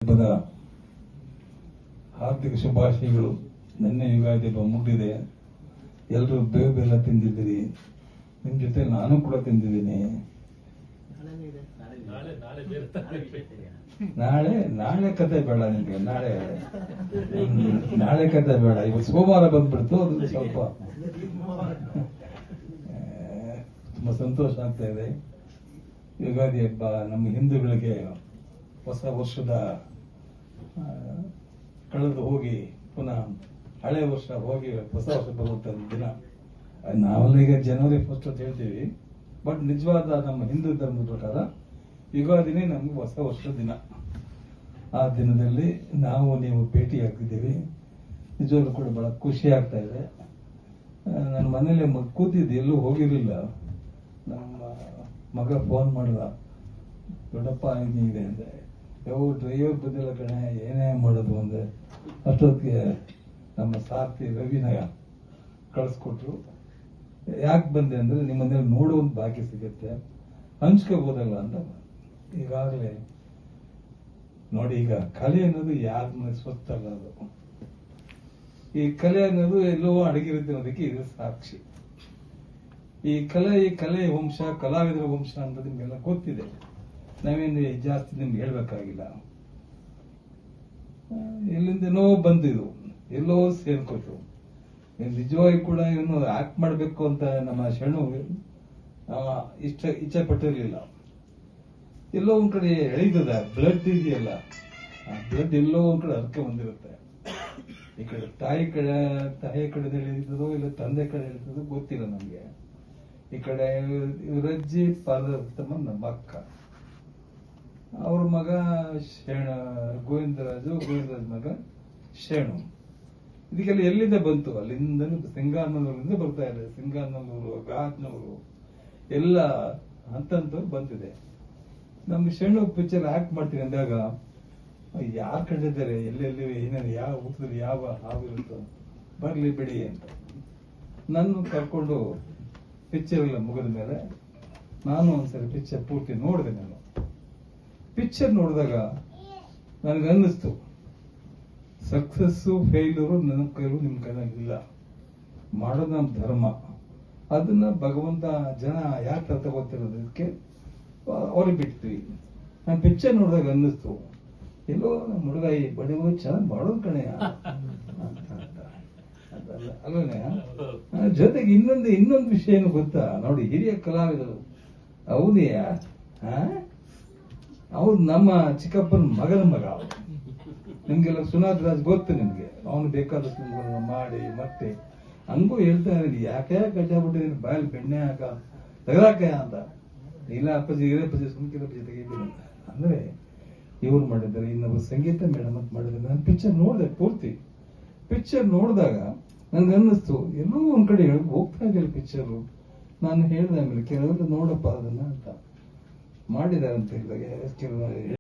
ಹಬ್ಬದ ಹಾರ್ದಿಕ ಶುಭಾಶಯಗಳು. ನಿನ್ನೆ ಯುಗಾದಿ ಹಬ್ಬ ಮುಗಿದಿದೆ. ಎಲ್ಲರೂ ಬೇವು ಬೆಲ್ಲ ತಿಂದಿದ್ದೀರಿ. ನಿಮ್ ಜೊತೆ ನಾನು ಕೂಡ ತಿಂದಿದ್ದೀನಿ. ನಾಳೆ ಕತೆ ಬೇಡ ನಿಮ್ಗೆ. ನಾಳೆ ಕತೆ ಬೇಡ. ಇವತ್ತು ಸೋಮವಾರ ಬಂದ್ಬಿಡ್ತು. ಅದು ಸ್ವಲ್ಪ ತುಂಬಾ ಸಂತೋಷ ಆಗ್ತಾ ಇದೆ. ಯುಗಾದಿ ಹಬ್ಬ ನಮ್ಮ ಹಿಂದೂಗಳಿಗೆ ಹೊಸ ವರ್ಷದ ಕಳೆದು ಹೋಗಿ ಪುನಃ ಹಳೆ ವರ್ಷ ಹೋಗಿ ಹೊಸ ವರ್ಷ ಬರುವಂತ ದಿನ. ನಾವೆಲ್ಲ ಈಗ ಜನವರಿ 1 ಅಂತ ಹೇಳ್ತೀವಿ, ಬಟ್ ನಿಜವಾದ ನಮ್ಮ ಹಿಂದೂ ಧರ್ಮದ ಪ್ರಕಾರ ಯುಗಾದಿನೇ ನಮ್ಗೆ ಹೊಸ ವರ್ಷದ ದಿನ. ಆ ದಿನದಲ್ಲಿ ನಾವು ನೀವು ಭೇಟಿ ಆಗ್ತಿದ್ದೀವಿ. ನಿಜವಾಗ್ಲೂ ಕೂಡ ಬಹಳ ಖುಷಿ ಆಗ್ತಾ ಇದೆ. ನನ್ನ ಮನೇಲಿ ಕೂತಿದ್ದೆ, ಎಲ್ಲೂ ಹೋಗಿರ್ಲಿಲ್ಲ. ನಮ್ಮ ಮಗ ಫೋನ್ ಮಾಡ್ದ, ದೊಡ್ಡಪ್ಪ ಇದೆ ಅಂದೆ. ಯಾವ ಡ್ರೈವರ್ ಬಂದಿಲ್ಲ ಕಣೆ, ಏನೇ ಮಾಡೋದು ಅಂದೆ. ಅಷ್ಟೊತ್ತಿಗೆ ನಮ್ಮ ಸಾರ್ಥಿ ರವಿನ ಕಳಿಸ್ಕೊಟ್ರು. ಯಾಕೆ ಬಂದೆ ಅಂದ್ರೆ ನಿಮ್ಮ ಮನೇಲಿ ನೋಡೋ ಒಂದು ಭಾಗ್ಯ ಸಿಗುತ್ತೆ, ಹಂಚ್ಕೋಬೋದಲ್ಲ ಅಂತ. ಈಗಾಗಲೇ ನೋಡಿ, ಈಗ ಕಲೆ ಅನ್ನೋದು ಯಾರ ಮನೆ ಸ್ವತ್ತಲ್ಲ. ಅದು ಈ ಕಲೆ ಅನ್ನೋದು ಎಲ್ಲೋ ಅಡಗಿರುತ್ತೆ ಅನ್ನೋದಕ್ಕೆ ಇದು ಸಾಕ್ಷಿ. ಈ ಕಲೆ ವಂಶ, ಕಲಾವಿದರ ವಂಶ ಅಂತ ನಿಮ್ಗೆಲ್ಲ ಗೊತ್ತಿದೆ. ನಾವೇನು ಜಾಸ್ತಿ ನಿಮ್ಗೆ ಹೇಳ್ಬೇಕಾಗಿಲ್ಲ. ಎಲ್ಲಿಂದನೋ ಬಂದಿದ್ದು, ಎಲ್ಲೋ ಸೇರ್ಕೋತು. ನಿಜವಾಗಿ ಕೂಡ ಇವನು ಆಕ್ಟ್ ಮಾಡಬೇಕು ಅಂತ ನಮ್ಮ ಶರಣು ಇಚ್ಛೆ ಪಟ್ಟಿರ್ಲಿಲ್ಲ. ಎಲ್ಲೋ ಒಂದ್ ಕಡೆ ಎಳಿತದ ಬ್ಲಡ್ ಇದೆಯಲ್ಲ, ಆ ಬ್ಲಡ್ ಎಲ್ಲೋ ಒಂದ್ ಕಡೆ ಹರಕೆ ಬಂದಿರುತ್ತೆ. ಈ ಕಡೆ ತಾಯಿ ಕಡೆ ಎಳಿತದೋ ಇಲ್ಲ ತಂದೆ ಕಡೆ ಎಳಿತದೋ ಗೊತ್ತಿಲ್ಲ ನಮ್ಗೆ. ಈ ಕಡೆ ಇವರಜ್ಜಿ ಪಾರ್ವತಮ್ಮ ನಮ್ಮ ಅಕ್ಕ, ಅವ್ರ ಮಗ ಗೋವಿಂದರಾಜ್ ಮಗ ಶೇಣು. ಇದಕ್ಕೆಲ್ಲ ಎಲ್ಲಿಂದ ಬಂತು? ಅಲ್ಲಿಂದ ಸಿಂಗಾನಲ್ಲೂರಿಂದ ಬರ್ತಾ ಇದೆ. ಸಿಂಗಾನಲ್ಲೂರು, ಘಾಟ್ನೂರು ಎಲ್ಲ ಹಂತಂತವ್ರು ಬಂದಿದೆ. ನಮ್ಗೆ ಶೇಣು ಪಿಕ್ಚರ್ ಆಕ್ಟ್ ಮಾಡ್ತೀನಿ ಅಂದಾಗ ಯಾರು ಕಂಡಿದ್ದಾರೆ, ಎಲ್ಲೆಲ್ಲಿ ಏನೇನು ಯಾವ ಊಟದಲ್ಲಿ ಯಾವ ಹಾವಿರುತ್ತೋ ಬರ್ಲಿ ಬಿಡಿ ಅಂತ ನನ್ನ ಕರ್ಕೊಂಡು ಪಿಕ್ಚರ್ ಎಲ್ಲ ಮುಗಿದ ಮೇಲೆ ನಾನು ಒಂದ್ಸರಿ ಪಿಕ್ಚರ್ ಪೂರ್ತಿ ನೋಡಿದೆ. ನಾನು ಪಿಕ್ಚರ್ ನೋಡಿದಾಗ ನನಗನ್ನಿಸ್ತು, ಸಕ್ಸಸ್ಸು ಫೇಲ್ಯೂರು ನನ್ನ ಕೈಲೂ ನಿಮ್ ಕೈಲಾಗಿಲ್ಲ. ಮಾಡೋದು ನಮ್ಮ ಧರ್ಮ. ಅದನ್ನ ಭಗವಂತ ಜನ ಯಾಕೆ ತಗೋತಿರೋದಕ್ಕೆ ಅವ್ರಿಗೆ ಬಿಡ್ತೀವಿ. ನಾನು ಪಿಕ್ಚರ್ ನೋಡಿದಾಗ ಅನ್ನಿಸ್ತು, ಎಲ್ಲೋ ನಮ್ಮ ಹುಡುಗ ಈ ಬಡವ ಚೆನ್ನಾಗಿ ಮಾಡೋದು ಕಣೆಯ ಅಲ್ಲನೇ. ಜೊತೆಗೆ ಇನ್ನೊಂದು ವಿಷಯ ಏನು ಗೊತ್ತಾ? ನೋಡಿ, ಹಿರಿಯ ಕಲಾವಿದರು ಹೌದೆಯ, ಅವ್ರು ನಮ್ಮ ಚಿಕ್ಕಪ್ಪನ ಮಗನ ಮಗ. ನಿಮ್ಗೆಲ್ಲ ಸುನಾಥ್ ರಾಜ್ ಗೊತ್ತು ನಿಮ್ಗೆ. ಅವನು ಬೇಕಾದಷ್ಟು ಮಾಡಿ ಮತ್ತೆ ಹಂಗೂ ಹೇಳ್ತಾ ಇದ್ದೀನಿ, ಯಾಕೆ ಕಚ್ಚಾಬಿಟ್ಟಿದ್ದೀನಿ, ಬಾಯಲ್ಲಿ ಬೆಣ್ಣೆ ಹಾಕ ತೆಗದಾಕ ಅಂತ. ಇಲ್ಲ ಅಪ್ಪಾಜಿ, ಹಿರೇಪ್ಪಜಿ, ಸುಮ್ಕಿರಪ್ಪಜಿ ತೆಗಿತೀನಿ ಅಂದ್ರೆ ಇವ್ರು ಮಾಡಿದ್ದಾರೆ. ಇನ್ನೊಬ್ಬರು ಸಂಗೀತ ಮೇಡಮ್ ಅಂತ ಮಾಡಿದ್ದಾರೆ. ನಾನು ಪಿಕ್ಚರ್ ನೋಡಿದೆ ಪೂರ್ತಿ. ಪಿಕ್ಚರ್ ನೋಡಿದಾಗ ನನ್ಗೆ ಅನ್ನಿಸ್ತು, ಎಲ್ಲೋ ಒಂದ್ ಕಡೆ ಹೋಗ್ತಾ ಇದೆಯಲ್ಲ ಪಿಕ್ಚರು. ನಾನು ಹೇಳ್ದೆ ಆಮೇಲೆ ಕೆಲವರು ನೋಡಪ್ಪ ಅದನ್ನ ಅಂತ ಮಾಡಿದ್ದಾರೆ ಅಂತ ಹೇಳಿದಾಗ